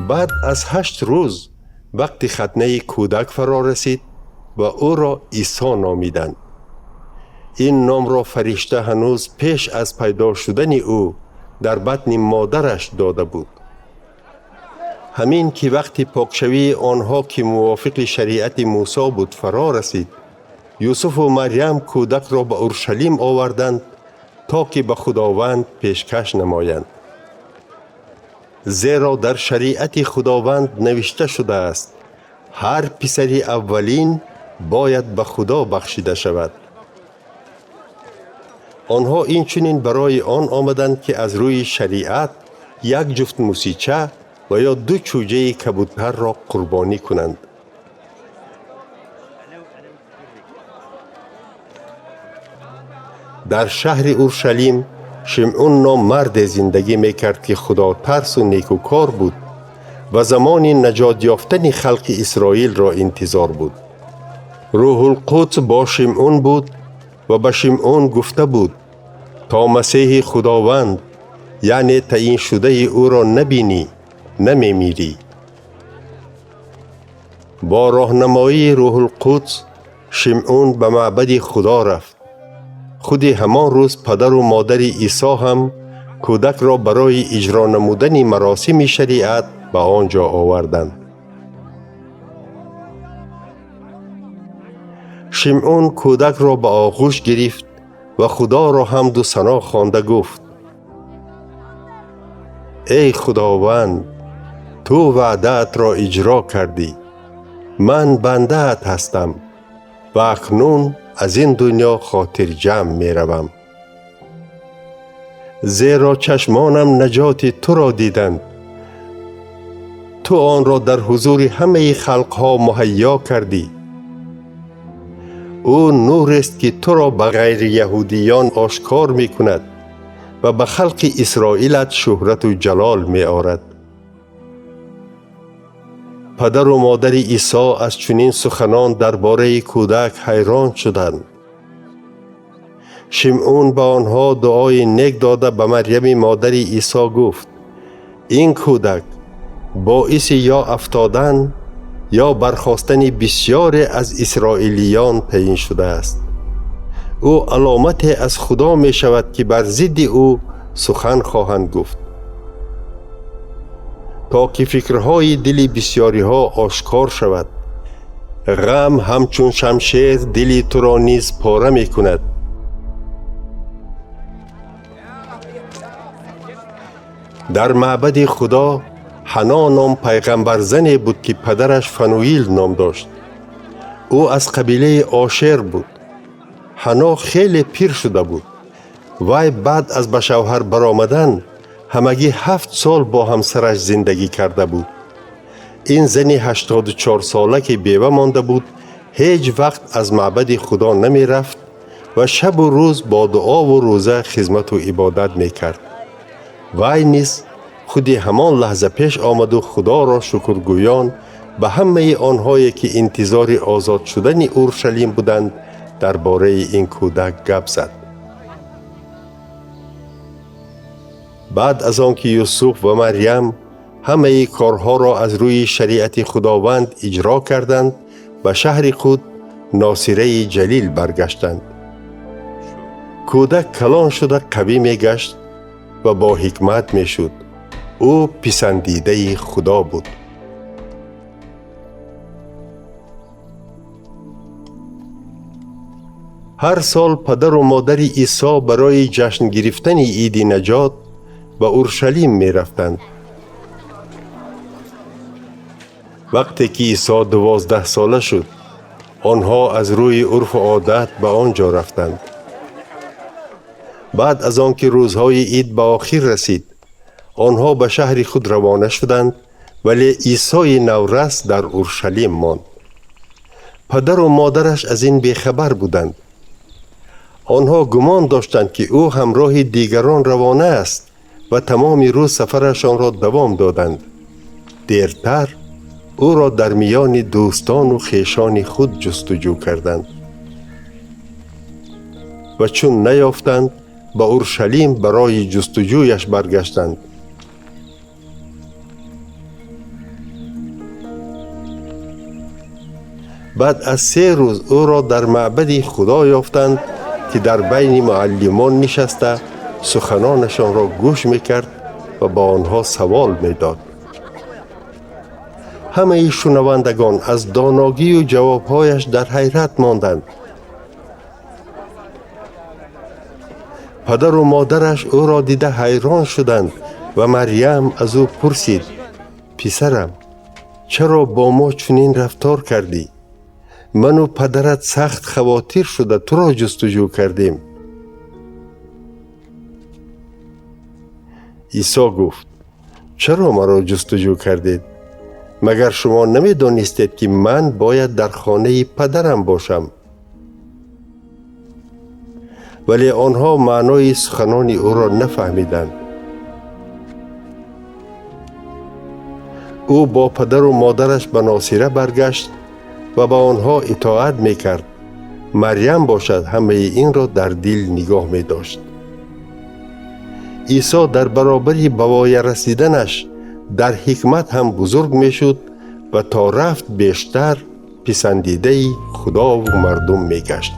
بعد از 8 روز وقتی ختنه کودک فرا رسید و او را عیسی نامیدند. این نام را فرشته هنوز پیش از پیدا شدن او در بطن مادرش داده بود. همین که وقتی پاکشوی آنها که موافق شریعت موسی بود فرا رسید، یوسف و مریم کودک را به اورشلیم آوردند تا که به خداوند پیشکش نمایند. زیرا در شریعت خداوند نوشته شده است هر پسری اولین باید به خدا بخشیده شود. آنها این چنین برای آن آمدند که از روی شریعت یک جفت موسیچه و یا 2 چوجه کبوتر را قربانی کنند. در شهر اورشلیم شمعون نام مرد زندگی میکرد که خدا ترس و نیکوکار بود و زمان نجات یافتن خلق اسرائیل را انتظار بود. روح القدس با شمعون بود و به شمعون گفته بود تا مسیح خداوند یعنی تعیین شده او را نبینی نمیمیری. با راهنمایی روح القدس شمعون به معبد خدا رفت. خود همان روز پدر و مادر عیسی هم کودک را برای اجرا نمودن مراسم شریعت به آنجا آوردند. شمعون کودک را به آغوش گرفت و خدا را حمد و ثنا خوانده گفت: ای خداوند، تو وعده‌ات را اجرا کردی. من بنده‌ات هستم و اکنون از این دنیا خاطر جمع می روم. زیرا چشمانم نجات تو را دیدند. تو آن را در حضور همه خلقها مهیا کردی. او نور است که تو را به غیر یهودیان آشکار می کند و به خلق اسرائیلت شهرت و جلال می آورد. پدر و مادر عیسی از چنین سخنان درباره کودک حیران شدند. شمعون به آنها دعای نیک داده به مریم مادر عیسی گفت: این کودک باعث یا افتادن یا برخاستن بسیار از اسرائیلیان تعیین شده است. او علامت از خدا می شود که بر ضد او سخن خواهند گفت، تا که فکرهای دل بسیاری ها آشکار شود. غم همچون شمشیر دل تو را نیز پاره می کند. در معبد خدا حنا نام پیغمبر زنی بود که پدرش فنوئیل نام داشت. او از قبیله آشر بود. حنا خیلی پیر شده بود. وی بعد از به شوهر برآمدن همگی 7 سال با همسرش زندگی کرده بود. این زنی 84 ساله که بیوه مانده بود هیچ وقت از معبد خدا نمی رفت و شب و روز با دعا و روزه خدمت و عبادت می کرد. وی نیز خودی همان لحظه پیش آمد و خدا را شکرگویان به همه آنهایی که انتظار آزاد شدن اورشلیم بودند درباره این کودک گپ زد. بعد از آنکه یوسف و مریم همه کارها را از روی شریعت خداوند اجرا کردند به شهر خود ناصره جلیل برگشتند. کودک کلان شده قوی می گشت و با حکمت می شد. او پسندیده خدا بود. هر سال پدر و مادر عیسی برای جشن گرفتن عید نجات به اورشلیم می رفتند. وقتی که عیسی 12 ساله شد، آنها از روی عرف و عادت به آنجا رفتند. بعد از آنکه روزهای عید به آخر رسید، آنها به شهر خود روانه شدند، ولی عیسی نورس در اورشلیم ماند. پدر و مادرش از این بیخبر بودند. آنها گمان داشتند که او همراه دیگران روانه است و تمام روز سفرشان را دوام دادند. دیرتر او را در میان دوستان و خویشان خود جستجو کردند و چون نیافتند به اورشلیم برای جستجویش برگشتند. بعد از 3 روز او را در معبد خدا یافتند که در بین معلمان نشسته سخنانشان را گوش میکرد و با آنها سوال میداد. همه شنوندگان از دانایی و جوابهایش در حیرت ماندند. پدر و مادرش او را دیده حیران شدند و مریم از او پرسید: پسرم، چرا با ما چنین رفتار کردی؟ من و پدرت سخت خواطر شده تو را جستجو کردیم. عیسی گفت: چرا مرا جستجو کردید؟ مگر شما نمی دانستید که من باید در خانه پدرم باشم؟ ولی آنها معنای سخنان او را نفهمیدند. او با پدر و مادرش به ناصره برگشت و با آنها اطاعت می کرد. مریم باشد همه این را در دل نگاه می داشت. عیسی در برابر بوای رسیدنش در حکمت هم بزرگ می شد و تا رفت بیشتر پسندیده خدا و مردم می گشت.